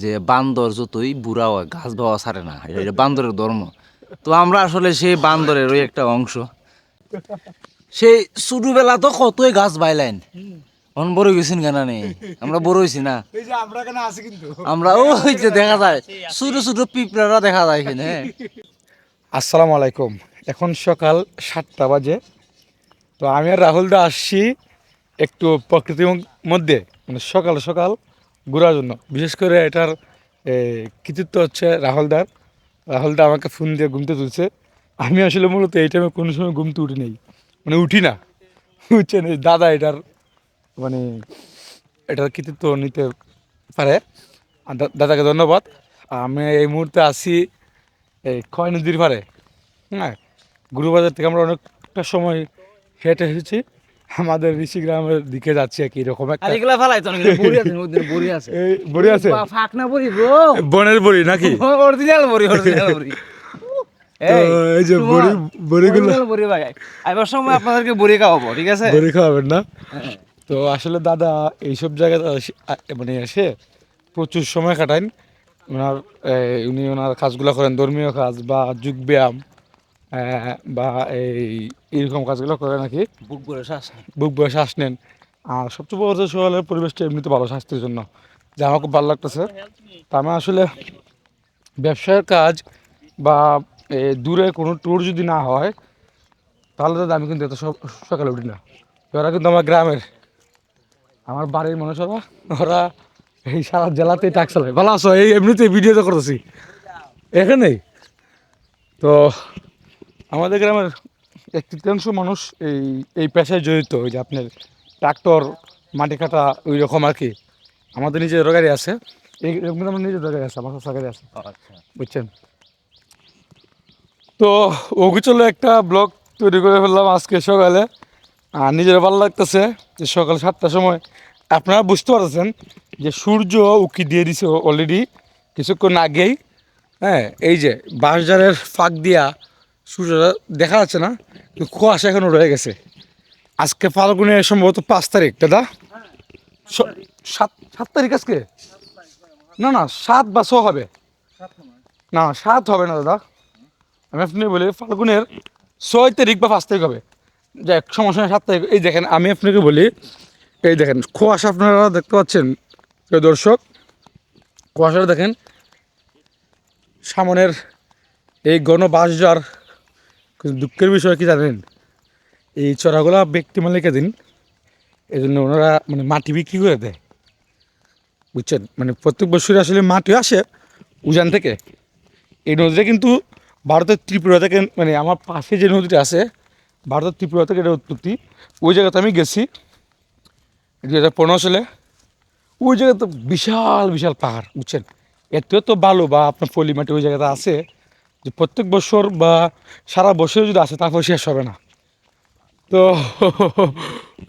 যে বান্দর যতই বুড়া হয় গাছ বাওয়া ছাড়ে না, এটা বান্দরের ধর্ম। তো আমরা আসলে সেই বান্দরের ওই একটা অংশ। সেই ছোটবেলা তো কতই গাছ বাইলেন, এখন বড় গেছেন কেন নেই, আমরা বড় হয়েছি না। আমরা ওই যে দেখা যায় ছোট ছোট পিঁপড়ারা দেখা যায় এখানে, হ্যাঁ। আসসালামু আলাইকুম। এখন সকাল 7টা বাজে। তো আমি আর রাহুল দা আসছি একটু প্রকৃতির মধ্যে, মানে সকাল সকাল ঘোরার জন্য। বিশেষ করে এটার কৃতিত্ব হচ্ছে রাহুলদার। রাহুলদা আমাকে ফোন দিয়ে ঘুমতে তুলছে। আমি আসলে মূলত এই টাইমে কোনো সময় ঘুমতে উঠি নেই, মানে উঠি না, বুঝছেন। এই দাদা মানে এটার কৃতিত্ব নিতে পারে। আর দাদাকে ধন্যবাদ। আমি এই মুহূর্তে আছি এই খয় নদীর পাড়ে, হ্যাঁ। গুরুবাজার থেকে আমরা অনেকটা সময় হেঁটে এসেছি, আমাদের ঋষি গ্রামের দিকে যাচ্ছি আর কি। এরকম একটা আর এগুলা ফেলাই তো বড়ি আছে, ওদের বড়ি আছে, এই বড়ি আছে, ফাঁক না বড়ি ব্রো, বনের বড়ি নাকি? অরিজিনাল বড়ি, অরিজিনাল বড়ি। তো এই এই যে বড়ি, বড়িগুলো অরিজিনাল বড়ি ভাই, এবার সময় আপনাদেরকে বড়ি খাওয়াবো, ঠিক আছে? বড়ি খাওয়াবেন না? হ্যাঁ। তো আসলে দাদা এইসব জায়গায় মানে এসে প্রচুর সময় কাটান। ওনার উনি ওনার কাজগুলো করেন, ধর্মীয় কাজ বা যোগ ব্যায়াম, বা এইরকম কাজগুলো করে নাকি। বুক ভরে শ্বাস। বুক বয়ে শ্বাস নেন। আর সবচেয়ে বড় যে শহরের পরিবেশটা এমনিতে ভালো স্বাস্থ্যের জন্য, যা আমার খুব ভালো লাগতেছে। তা আমি আসলে ব্যবসার কাজ বা দূরে কোনো ট্যুর যদি না হয়, তাহলে তো আমি কিন্তু এত সকালে উঠি না। ওরা কিন্তু আমার গ্রামের, আমার বাড়ির মানুষ, ওরা এই সারা জেলাতেই টাক চালায়। ভালো আছো? এই এমনিতেই ভিডিও তো করতেছি এখানেই। তো আমাদের গ্রামের এক তৃতীয়াংশ মানুষ এই এই পেশায় জড়িত। ওই যে আপনার ট্রাক্টর, মাটি কাটা, ওই রকম আর কি। আমাদের নিজের গাড়ি আছে, এরকম আমার নিজের গাড়ি আছে, আমার শশা গাড়ি আছে, আচ্ছা, বুঝছেন। তো ওকে চলে একটা ব্লগ তৈরি করে ফেললাম আজকে সকালে। আর নিজের ভালো লাগতেছে যে সকাল 7টার সময় আপনারা বুঝতে পারছেন যে সূর্য উকি দিয়ে দিছে অলরেডি কিছুক্ষণ আগেই, হ্যাঁ। এই যে বাঁশঝাড়ের ফাঁক দিয়া সূর্যটা দেখা যাচ্ছে না, কিন্তু কুয়াশা এখনো রয়ে গেছে। আজকে ফাল্গুনের সম্ভবত 5 তারিখ, দাদা। 7 তারিখ আজকে? না না, 7 বা 6 হবে। না, 7 হবে না দাদা। আমি আপনি বলি ফাল্গুনের 6 তারিখ বা 5 তারিখ হবে। যাক, সমস্যা নেই, 7 তারিখ। এই দেখেন, আমি আপনাকে বলি, এই দেখেন কুয়াশা আপনারা দেখতে পাচ্ছেন, প্রিয় দর্শক। কুয়াশাটা দেখেন, সামনের এই ঘন বাঁশঝাড়। কিন্তু দুঃখের বিষয় কি জানেন, এই চড়াগুলা ব্যক্তি মালিকাধীন, এই জন্য ওনারা মানে মাটি বিক্রি করে দেয়, বুঝছেন। মানে প্রত্যেক বছরই আসলে মাটি আসে উজান থেকে। এই নদীটা কিন্তু ভারতের ত্রিপুরা থেকে, মানে আমার পাশে যে নদীটা আছে, ভারতের ত্রিপুরা থেকে এটা উৎপত্তি। ওই জায়গাতে আমি গেছি 2015 সালে। ওই জায়গাতে বিশাল বিশাল পাহাড়, বুঝছেন। এত তো বালু বা আপনার পলি মাটি ওই জায়গাতে আছে যে প্রত্যেক বছর বা সারা বছর যদি আসে তারপর শেষ হবে না। তো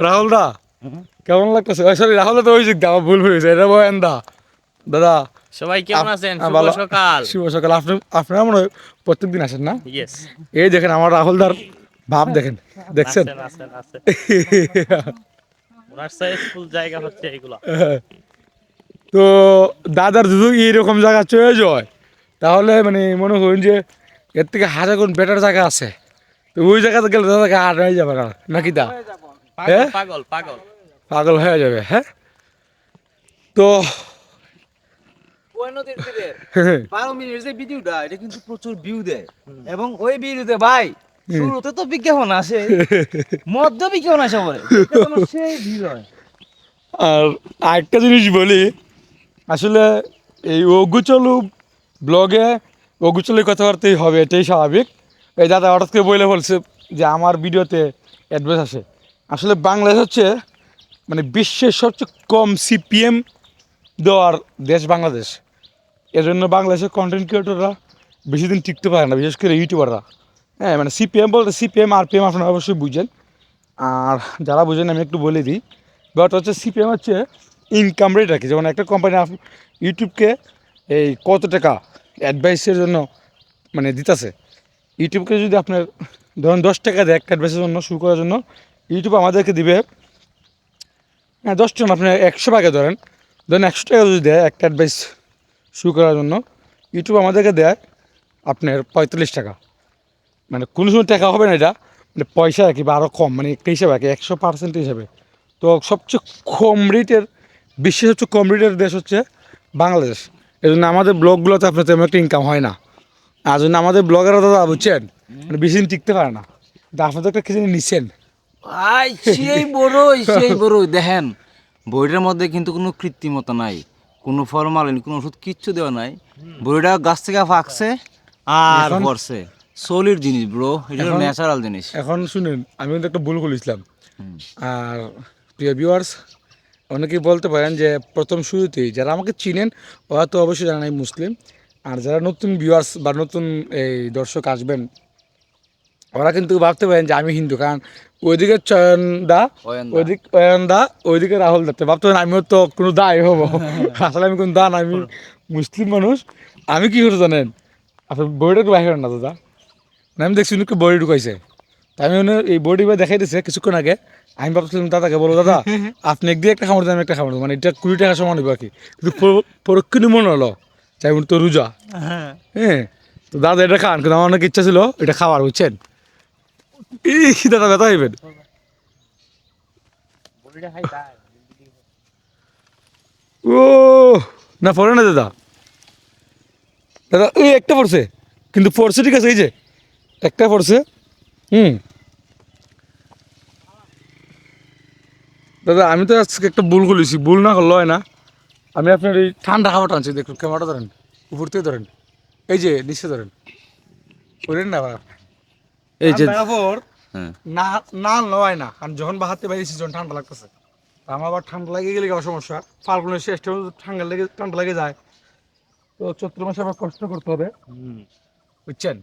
রাহুল দা কেমন লাগতেছে? সরি, রাহুল দা তো ওই দিক দা, আমার ভুল হয়েছে, এটা বয়ান দা। দাদা সবাই কেমন আছেন? শুভ ভালো। সকাল। শুভ সকাল। আপনারা মনে হয় প্রত্যেক দিন আসেন না? ইয়েস, এই দেখেন আমার রাহুলদার ভাব দেখেন, দেখছেন? আছেন আছেন আছেন। ওনার ফুল জায়গা হচ্ছে এগুলা। তো দাদার যদি এইরকম জায়গা চলে যায়, তাহলে মানে মনে করেন যে এর থেকে হাজার গুণ বেটার জায়গা আছে। তো ওই জায়গাতে গেলে দাদাকে আর হয়ে যাবে না, নাকি দা? পাগল হ্যাঁ, পাগল পাগল। পাগল হয়ে যাবে, হ্যাঁ। তো ওই নদীর তীরে 12 মিনিট যে ভিডিওটা, এটা কিন্তু প্রচুর ভিউ দেয়। এবং ওই ভিডিওতে ভাই শুরুতে তো বিজ্ঞাপন আসে, মধ্য বিজ্ঞাপন আসে পরে, এটা তোমার সেই ভিউ হয়। আর আরেকটা জিনিস বলি, আসলে এই অগুচলু ব্লগে অগুচলের কথাবার্তাই হবে, এটাই স্বাভাবিক। এই দাদা হঠাৎ করে বলে বলছে যে আমার ভিডিওতে অ্যাডভাইস আসে। আসলে বাংলাদেশ হচ্ছে মানে বিশ্বের সবচেয়ে কম সিপিএম দেওয়ার দেশ বাংলাদেশ। এজন্য বাংলাদেশের কন্টেন্ট ক্রিয়েটররা বেশি দিন টিকতে পারে না, বিশেষ করে ইউটিউবাররা। হ্যাঁ, মানে সিপিএম বলতে সিপিএম আরপিএম আপনারা অবশ্যই বুঝেন। আর যারা বুঝেন আমি একটু বলে দিই। বাট হচ্ছে সিপিএম হচ্ছে ইনকাম রেট আর কি। যেমন একটা কোম্পানি ইউটিউবকে এই কত টাকা অ্যাডভাইসের জন্য মানে দিতেছে। ইউটিউবকে যদি আপনার ধরুন 10 টাকা দেয় একটা অ্যাডভাইসের জন্য, শুরু করার জন্য, ইউটিউব আমাদেরকে দিবে, হ্যাঁ, 10 জন আপনি 100 টাকা ধরেন, 100 টাকা যদি দেয় একটা অ্যাডভাইস শুরু করার জন্য ইউটিউব আমাদেরকে দেয় আপনার 45 টাকা, মানে কোনো সময় টাকা হবে না, এটা মানে পয়সা আর কি, বা আরও কম, মানে একটা হিসাবে আর কি 100% হিসাবে। তো সবচেয়ে কম রেটের, বিশ্বের সবচেয়ে কম রেটের দেশ হচ্ছে বাংলাদেশ। এই জন্য আমাদের ব্লগগুলোতে আপনার তেমন একটা ইনকাম হয় না, আর জন্য আমাদের ব্লগাররা দাদা বুঝছেন মানে বেশি দিন টিকতে পারে না। কিন্তু আপনাদের একটা কিছু নিচ্ছেন ভাই সেই বড়ই দেখেন, বইটার মধ্যে কিন্তু কোনো কৃত্রিমতা নাই, কোনো ফরমালিন, কোনো ওষুধ কিচ্ছু দেওয়া নাই। বইটা গাছ থেকে ফাঁকছে আর এখন- পড়ছে, সলিড জিনিস ব্রো, এটা এখন- ন্যাচারাল জিনিস। এখন শুনেন, আমি কিন্তু একটা ভুল করেছিলাম। আর প্রিয় ভিউয়ার্স, অনেকেই বলতে পারেন যে প্রথম শুরুতেই যারা আমাকে চিনেন ওরা তো অবশ্যই জানেন আমি মুসলিম, আর যারা নতুন ভিউয়ার্স বা নতুন এই দর্শক আসবেন ওরা কিন্তু ভাবতে পারেন যে আমি হিন্দু, কারণ ওইদিকে চয়ন দা, অয়ন দা। ওইদিক অয়ন দা, ওইদিকে রাহুল দত্ত, ভাবতে পারেন আমিও তো কোনো দায় হবো। আসলে আমি কোনো দা না, আমি মুসলিম মানুষ। আমি কি করে জানেন, আপনার বইটা একটু বাইরে না দাদা, না আমি দেখছি উনি বডি ঢুকাইছে, তা আমি এই বডি ভাই দেখাই দিচ্ছে কিছুক্ষণ আগে। আমি ভাবছিলাম দাদাকে বলো দাদা আপনি একদিকে একটা খাবার দেন, আমি একটা খাবার দেবো, মানে এটা 20 টাকা সমান হবে আর কি। কিন্তু পরক্ষণই মনে হলো চাই উনি তো রোজা, হ্যাঁ, তো দাদা এটা খান, কিন্তু আমার অনেক ইচ্ছা ছিল এটা খাওয়ার, বুঝছেন। দাদা ব্যথা হইবেন। বড়িটা খাই তাই। ও না পড়ে না দাদা, দাদা ওই একটা পড়ছে, কিন্তু পড়ছে ঠিক আছে, এই যে একটা পড়ছে। দাদা আমি তো আজকে একটা ভুল করেছি, ভুল না করলে হয় না। আমি আপনার এই ঠান্ডা খাবারটা আনছি, দেখুন ক্যামেরাটা ধরেন, উপর থেকে ধরেন, এই যে নিচে ধরেন, ওরেন না ভাই। এই যে হ্যাঁ, না না নয় না, কারণ যখন বাহাতে বাইরেছি যখন ঠান্ডা লাগতেছে, আমার আবার ঠান্ডা লাগে গেলে আবার সমস্যা, ফাল্গুনের শেষ ঠান্ডা লেগে যায়, তো চৈত্র মাসে আবার কষ্ট করতে হবে, বুঝছেন।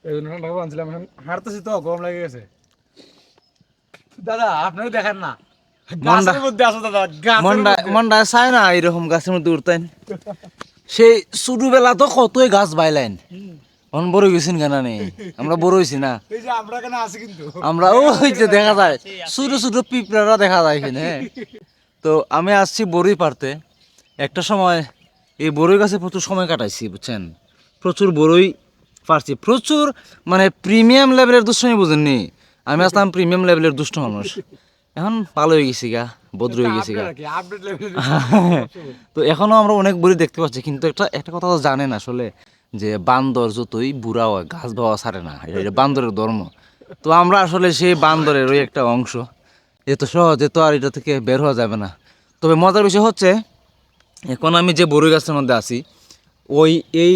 এই জন্য ঠান্ডা খাবার আনছিলাম, এখন হাঁটতেছি তো গরম লেগে গেছে। দাদা আপনিও দেখেন না, গাছের মধ্যে আসো দাদা, মনটা মনটা চায় না এরকম গাছের মধ্যে উঠতেন। সেই ছোটবেলা তো কতই গাছ বাইলেন, এখন বড় গেছেন কেন নেই, আমরা বড় হয়েছি না, এই যে আমরা এখানে আছি কিন্তু আমরা ওই যে দেখা যায় ছোট ছোট পিঁপড়ারা দেখা যায় এখানে, হ্যাঁ। তো আমি আসছি বড়ই পারতে, একটা সময় এই বড়ই গাছে প্রচুর সময় কাটাইছি বুঝছেন, প্রচুর বড়ই পারছি, প্রচুর মানে প্রিমিয়াম লেভেলের দুষ্টমি বুঝেননি, আমি আসলাম প্রিমিয়াম লেভেলের দুষ্ট মানুষ, এখন ভালো হয়ে গেছি গা, বদ্র হয়ে গেছি গা। Update level. তো এখনো আমরা অনেক বড়ি দেখতে পাচ্ছি, কিন্তু একটা একটা কথা তো জানেন আসলে, যে বান্দর যতই বুড়া হয় গাছ বাওয়া ছাড়ে না, এটা বান্দরের ধর্ম। তো আমরা আসলে সেই বান্দরের ওই একটা অংশ, এত সহজে তো আর এটা থেকে বের হওয়া যাবে না। তবে মজার বিষয় হচ্ছে, এখন আমি যে বড়ই গাছের মধ্যে আছি, ওই এই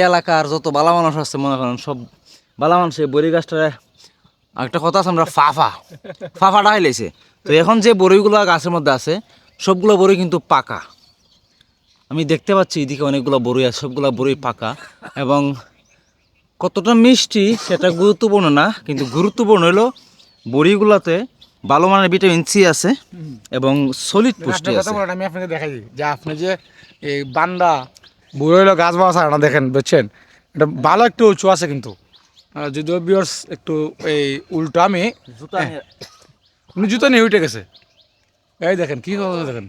এলাকার যত বালা মানুষ আছে মনে করেন সব বালা মানুষ এই বড়ই গাছটা, একটা কথা আছে আমরা ফাফাটা হাইলেছে। তো এখন যে বড়ইগুলো গাছের মধ্যে আছে সবগুলো বড়ই কিন্তু পাকা, আমি দেখতে পাচ্ছি এদিকে অনেকগুলো বড়ই আছে, সবগুলো বড়ই পাকা, এবং কতটা মিষ্টি সেটা গুরুত্বপূর্ণ না, কিন্তু গুরুত্বপূর্ণ হলো বড়িগুলোতে ভালো মানের ভিটামিন সি আছে এবং সলিড পুষ্টি একটা কথা আছে। বলেন, আমি আপনাকে দেখাই দিই যে আপনি যে এই বান্দা বুড়ো হইলো গাছ বাওয়া ছাড়া না, দেখেন বুঝছেন, এটা ভালো একটু উঁচু আছে কিন্তু, যদিও বিয়ার্স একটু এই উল্টো আমি উনি জুতো নিয়ে উঠে গেছে, এই দেখেন কি কথা দেখেন,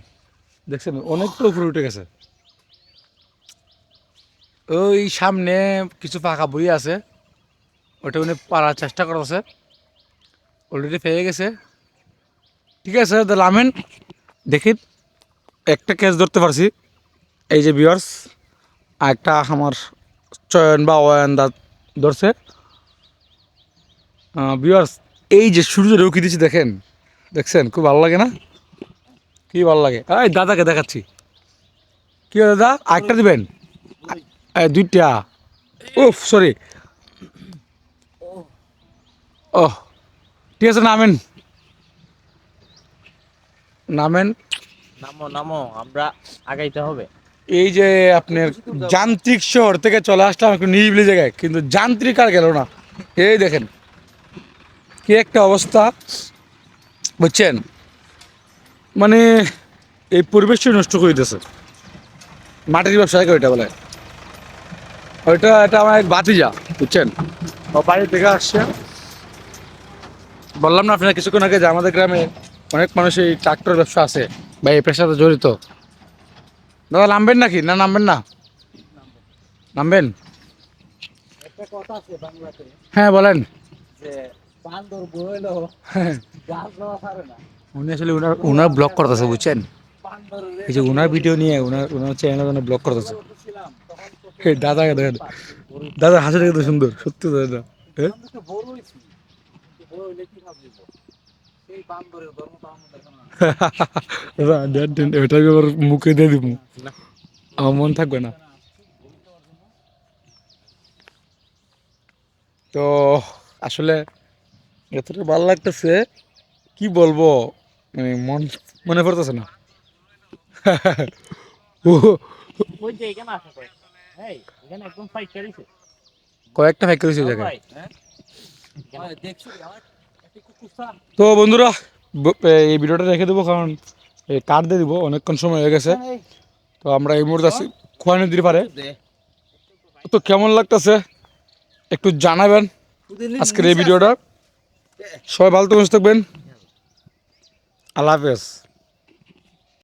দেখছেন অনেকটা উপরে উঠে গেছে। ওই সামনে কিছু পাকা বই আছে, ওটা উনি পারার চেষ্টা করতেছে, অলরেডি পেয়ে গেছে। ঠিক আছে তাহলে আমেন, দেখি একটা কেস ধরতে পারছি, এই যে বিয়ার্স, আর একটা আমার চয়ন বা অয়ন ধরছে। বিয়ার্স এই যে সূর্য রুকি দিচ্ছে দেখেন, দেখছেন খুব ভালো লাগে না, কি ভালো লাগে। এই দাদাকে দেখাচ্ছি, কি হয় দাদা আরেকটা দিবেন, এই দুইটা, উফ সরি, ও ঠিক আছে নামেন নামেন। নামো নামো, আমরা আগাইতে হবে। এই যে আপনার যান্ত্রিক শহর থেকে চলে আসলাম একটু নিরিবিলি জায়গায়, কিন্তু যান্ত্রিক আর গেল না, এই দেখেন কি একটা অবস্থা, বুঝছেন, মানে এই পরিবেশটা নষ্ট করে দিতেছে, মাটির ব্যবসায় ওইটা বলে, এটা আমার এক ভাতিজা, বুঝছেন, ও বাড়ি থেকে আসছে। বললাম না আপনার কিছুক্ষণ আগে যে আমাদের গ্রামে অনেক মানুষ এই ট্রাক্টর ব্যবসা আছে বা এই পেশাতে জড়িত, দাদা নামবেন নাকি না নামবেন না? নামবেন? একটা কথা আছে বাংলাতে হ্যাঁ বলেন। যে বান্দর বইলো হ্যাঁ, গাছ দেওয়া পারে না। উনি আসলে ওনার ব্লগ করতেছে বুঝছেন, বান্দরের এই যে ওনার ভিডিও নিয়ে ওনার চ্যানেলে ব্লগ করতেছে। ছিলাম তখন তো দাদা দেখেন, দাদা হাসিটা কত সুন্দর সত্যি দাদা। হ্যাঁ? আমি তো বড় হইছি, কিন্তু বড় হইলে কি ভাবলিব সেই বান্দরের ধর্ম তো আমার দেখো না। দাদা দেন এটা আবার মুখে দিয়ে দিব, আমার মন থাকবে না। তো আসলে এতটা ভালো লাগতেছে কি বলবো, মানে মনে পড়তেছে না। ও ওই যে এখানে আসা করে এই এখানে একদম ফাইট করেছে কয়েকটা ফ্যাক্টরি হয়েছে জায়গায়। ভাই ভাই, দেখছো কি আমার একটা কুকুরটা তো বন্ধুরা এই ভিডিওটা রেখে দেবো, কারণ এই কাট দিয়ে দিব, অনেকক্ষণ সময় হয়ে গেছে। তো আমরা এই মুহূর্তে আছি খোয়ানি দিতে পারে। তো কেমন লাগতেছে একটু জানাবেন আজকের এই ভিডিওটা। সবাই ভালো থাকবেন, সুস্থ থাকবেন। আল্লাহ হাফেজ।